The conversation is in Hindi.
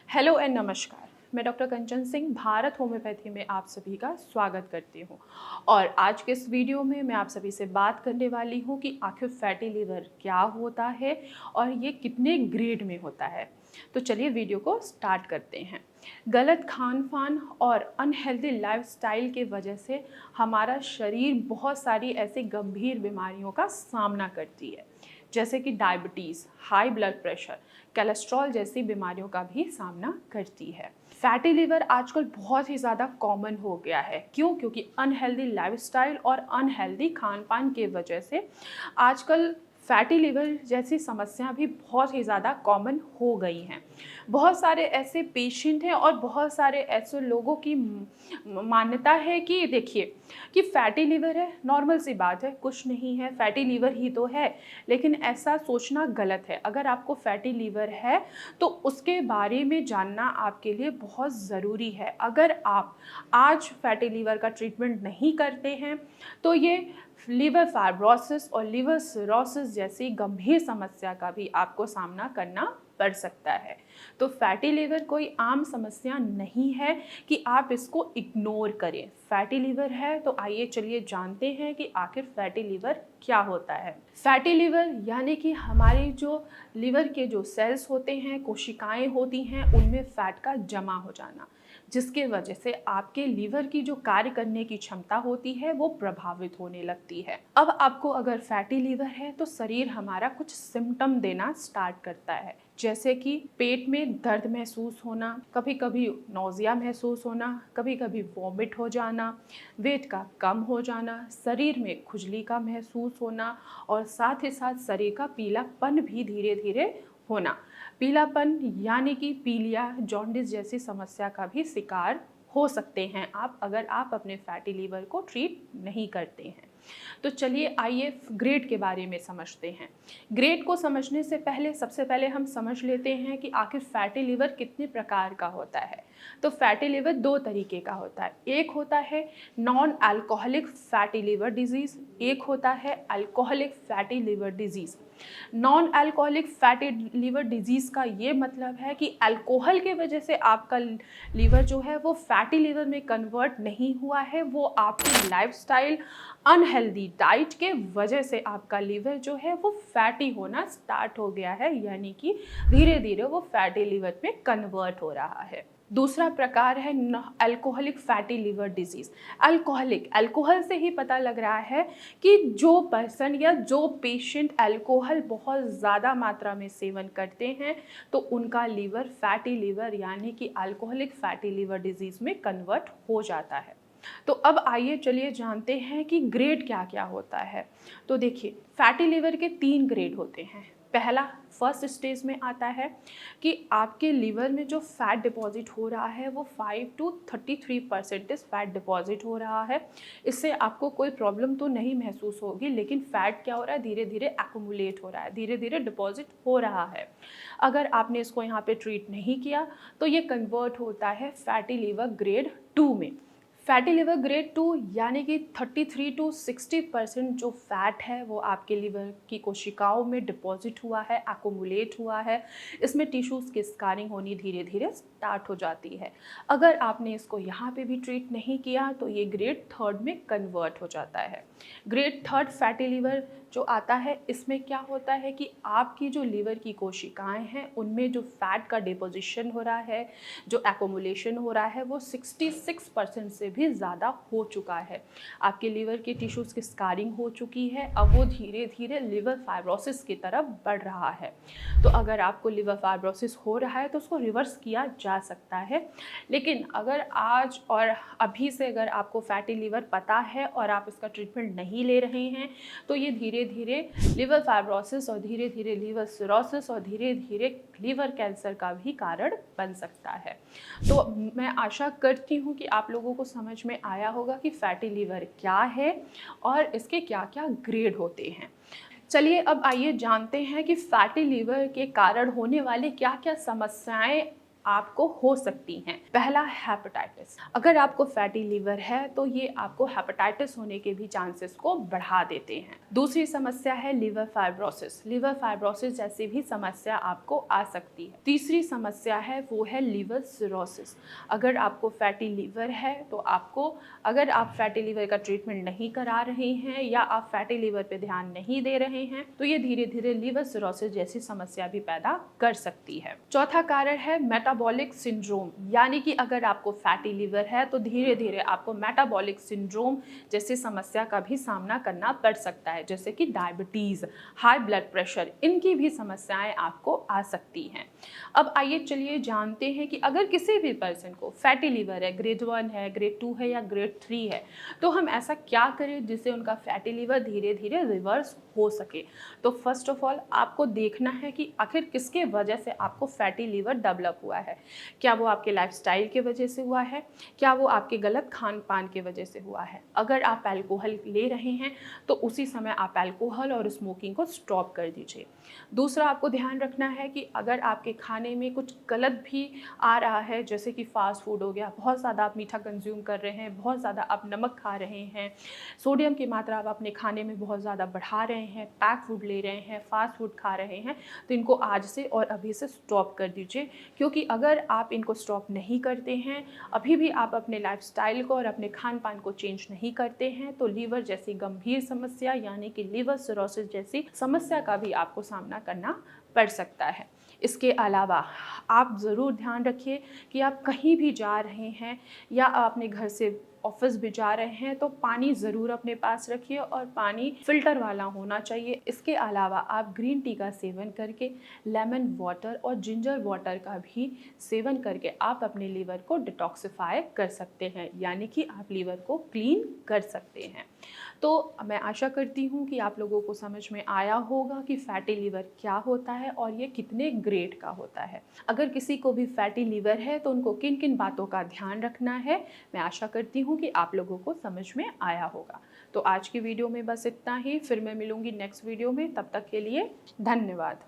हेलो एंड नमस्कार। मैं डॉक्टर कंचन सिंह भारत होम्योपैथी में आप सभी का स्वागत करती हूँ। और आज के इस वीडियो में मैं आप सभी से बात करने वाली हूँ कि आखिर फैटी लिवर क्या होता है और ये कितने ग्रेड में होता है। तो चलिए वीडियो को स्टार्ट करते हैं। गलत खान पान और अनहेल्दी लाइफस्टाइल के वजह से हमारा शरीर बहुत सारी ऐसी गंभीर बीमारियों का सामना करती है, जैसे कि diabetes, high blood pressure, cholesterol जैसी बीमारियों का भी सामना करती है। फैटी लिवर आजकल बहुत ही ज़्यादा कॉमन हो गया है। क्यों? क्योंकि अनहेल्दी लाइफस्टाइल और अनहेल्दी खान पान के वजह से आजकल फैटी लिवर जैसी समस्या भी बहुत ही ज़्यादा कॉमन हो गई हैं। बहुत सारे ऐसे पेशेंट हैं और बहुत सारे ऐसे लोगों की मान्यता है कि देखिए कि फैटी लिवर है, नॉर्मल सी बात है, कुछ नहीं है, फैटी लिवर ही तो है। लेकिन ऐसा सोचना गलत है। अगर आपको फैटी लिवर है तो उसके बारे में जानना आपके लिए बहुत ज़रूरी है। अगर आप आज फैटी लिवर का ट्रीटमेंट नहीं करते हैं तो ये लिवर फाइब्रोसिस और लिवर सिरोसिस जैसी गंभीर समस्या का भी आपको सामना करना पड़ सकता है। तो फैटी लिवर कोई आम समस्या नहीं है कि आप इसको इग्नोर करें। फैटी लिवर है तो आइए चलिए जानते हैं कि आखिर फैटी लिवर क्या होता है। फैटी लिवर यानी कि हमारे जो लिवर के जो सेल्स होते हैं, कोशिकाएं होती हैं, उनमें फैट का जमा हो जाना, जिसके वजह से आपके लीवर की जो कार्य करने की क्षमता होती है वो प्रभावित होने लगती है। अब आपको अगर फैटी लिवर है तो शरीर हमारा कुछ सिम्टम देना स्टार्ट करता है, जैसे कि पेट में दर्द महसूस होना, कभी कभी नौजिया महसूस होना, कभी कभी वॉमिट हो जाना, वेट का कम हो जाना, शरीर में खुजली का महसूस होना और साथ ही साथ शरीर का पीलापन भी धीरे धीरे होना। पीलापन यानी कि पीलिया, जॉन्डिस जैसी समस्या का भी शिकार हो सकते हैं आप, अगर आप अपने फैटी लीवर को ट्रीट नहीं करते हैं। तो चलिए आइए ग्रेड के बारे में समझते हैं। ग्रेड को समझने से पहले सबसे पहले हम समझ लेते हैं कि आखिर फैटी लिवर कितने प्रकार का होता है। तो फैटी लिवर दो तरीके का होता है। एक होता है non alcoholic fatty liver disease, एक होता है alcoholic fatty liver disease. Non alcoholic fatty liver disease का ये मतलब है कि अल्कोहल के वजह से आपका लीवर जो है वो फैटी लिवर में कन्वर्ट नहीं हुआ है, वो आपकी लाइफस्टाइल, अनहेल्दी डाइट के वजह से आपका लीवर जो है वो फैटी होना स्टार्ट हो गया है, यानी कि धीरे धीरे वो फैटी लिवर में कन्वर्ट हो रहा है। दूसरा प्रकार है alcoholic fatty liver disease. Alcohol से ही पता लग रहा है कि जो पर्सन या जो पेशेंट अल्कोहल बहुत ज़्यादा मात्रा में सेवन करते हैं तो उनका लीवर फैटी लिवर यानी कि अल्कोहलिक फैटी लिवर डिजीज़ में कन्वर्ट हो जाता है। तो अब आइए चलिए जानते हैं कि ग्रेड क्या क्या होता है। तो देखिए फैटी लिवर के 3 ग्रेड होते हैं। पहला फर्स्ट स्टेज में आता है कि आपके लीवर में जो फैट डिपॉजिट हो रहा है वो 5 to 33% फैट डिपॉजिट हो रहा है। इससे आपको कोई प्रॉब्लम तो नहीं महसूस होगी, लेकिन फैट क्या हो रहा है, धीरे धीरे एक्यूमुलेट हो रहा है, धीरे धीरे डिपॉजिट हो रहा है। अगर आपने इसको यहाँ पे ट्रीट नहीं किया तो ये कन्वर्ट होता है फैटी लिवर ग्रेड 2 में। फैटी लिवर ग्रेड 2 यानी कि 33 to 60% जो फैट है वो आपके लिवर की कोशिकाओं में डिपॉजिट हुआ है, एक्यूमुलेट हुआ है। इसमें टिश्यूज़ की स्कारिंग होनी धीरे धीरे स्टार्ट हो जाती है। अगर आपने इसको यहाँ पे भी ट्रीट नहीं किया तो ये ग्रेड 3 में कन्वर्ट हो जाता है। ग्रेड 3 फैटी लिवर जो आता है, इसमें क्या होता है कि आपकी जो लीवर की कोशिकाएं हैं उनमें जो फैट का डिपोजिशन हो रहा है, जो एक्यूमुलेशन हो रहा है वो 66% से भी ज़्यादा हो चुका है। आपके लीवर के टिश्यूज़ की स्कारिंग हो चुकी है, अब वो धीरे धीरे लिवर फाइब्रोसिस की तरफ बढ़ रहा है। तो अगर आपको लिवर फाइब्रोसिस हो रहा है तो उसको रिवर्स किया जा सकता है। लेकिन अगर आज और अभी से अगर आपको फैटी लिवर पता है और आप इसका ट्रीटमेंट नहीं ले रहे हैं तो ये धीरे धीरे लिवर फाइब्रोसिस और धीरे धीरे लिवर सिरोसिस और धीरे धीरे लिवर कैंसर का भी कारण बन सकता है। तो मैं आशा करती हूँ कि आप लोगों को समझ में आया होगा कि फैटी लिवर क्या है और इसके क्या क्या ग्रेड होते हैं। चलिए अब आइए जानते हैं कि फैटी लिवर के कारण होने वाली क्या क्या समस्याएं आपको हो सकती हैं। पहला, हेपेटाइटिस। अगर आपको फैटी लीवर है तो ये आपको हेपेटाइटिस होने के भी चांसेस को बढ़ा देते हैं। दूसरी समस्या है लिवर फाइब्रोसिस। लिवर फाइब्रोसिस जैसी भी समस्या आपको आ सकती है। तीसरी समस्या है वो है लिवर सिरोसिस। अगर आपको फैटी लीवर है तो अगर आप फैटी लीवर का ट्रीटमेंट नहीं करा रहे हैं या आप फैटी लीवर पे ध्यान नहीं दे रहे हैं तो ये धीरे धीरे लिवर सिरोसिस जैसी समस्या भी पैदा कर सकती है। चौथा कारण है मेटाबॉलिक सिंड्रोम, यानी कि अगर आपको फैटी लीवर है तो धीरे धीरे आपको मेटाबॉलिक सिंड्रोम जैसी समस्या का भी सामना करना पड़ सकता है, जैसे कि डायबिटीज, हाई ब्लड प्रेशर, इनकी भी समस्याएं आपको आ सकती हैं। अब आइए चलिए जानते हैं कि अगर किसी भी पर्सन को फैटी लीवर है, ग्रेड 1 है, ग्रेड 2 है या ग्रेड 3 है, तो हम ऐसा क्या करें जिससे उनका फैटी लीवर धीरे धीरे रिवर्स हो सके। तो फर्स्ट ऑफ ऑल आपको देखना है कि आखिर किसके वजह से आपको फैटी लीवर डेवलप हुआ है। क्या वो आपके लाइफस्टाइल की वजह से हुआ है? क्या वो आपके गलत खान पान की वजह से हुआ है? अगर आप अल्कोहल ले रहे हैं तो उसी समय आप अल्कोहल और स्मोकिंग को स्टॉप कर दीजिए। दूसरा, आपको ध्यान रखना है कि अगर आपके खाने में कुछ गलत भी आ रहा है, जैसे कि फास्ट फूड हो गया, बहुत ज़्यादा आप मीठा कंज्यूम कर रहे हैं, बहुत ज़्यादा आप नमक खा रहे हैं, सोडियम की मात्रा आप अपने खाने में बहुत ज़्यादा बढ़ा रहे हैं, पैक फूड ले रहे हैं, फास्ट फूड खा रहे हैं, तो इनको आज से और अभी से स्टॉप कर दीजिए। क्योंकि अगर आप इनको स्टॉप नहीं करते हैं, अभी भी आप अपने लाइफस्टाइल को और अपने खान पान को चेंज नहीं करते हैं, तो लीवर जैसी गंभीर समस्या यानी कि लिवर सिरोसिस जैसी समस्या का भी आपको सामना करना पड़ सकता है। इसके अलावा आप ज़रूर ध्यान रखिए कि आप कहीं भी जा रहे हैं या अपने घर से ऑफिस भी जा रहे हैं तो पानी ज़रूर अपने पास रखिए और पानी फिल्टर वाला होना चाहिए। इसके अलावा आप ग्रीन टी का सेवन करके, लेमन वाटर और जिंजर वाटर का भी सेवन करके आप अपने लीवर को डिटॉक्सिफाई कर सकते हैं, यानी कि आप लीवर को क्लीन कर सकते हैं। तो मैं आशा करती हूँ कि आप लोगों को समझ में आया होगा कि फैटी लीवर क्या होता है और ये कितने ग्रेड का होता है। अगर किसी को भी फैटी लीवर है तो उनको किन किन बातों का ध्यान रखना है, मैं आशा करती हूँ कि आप लोगों को समझ में आया होगा। तो आज की वीडियो में बस इतना ही, फिर मैं मिलूँगी नेक्स्ट वीडियो में। तब तक के लिए धन्यवाद।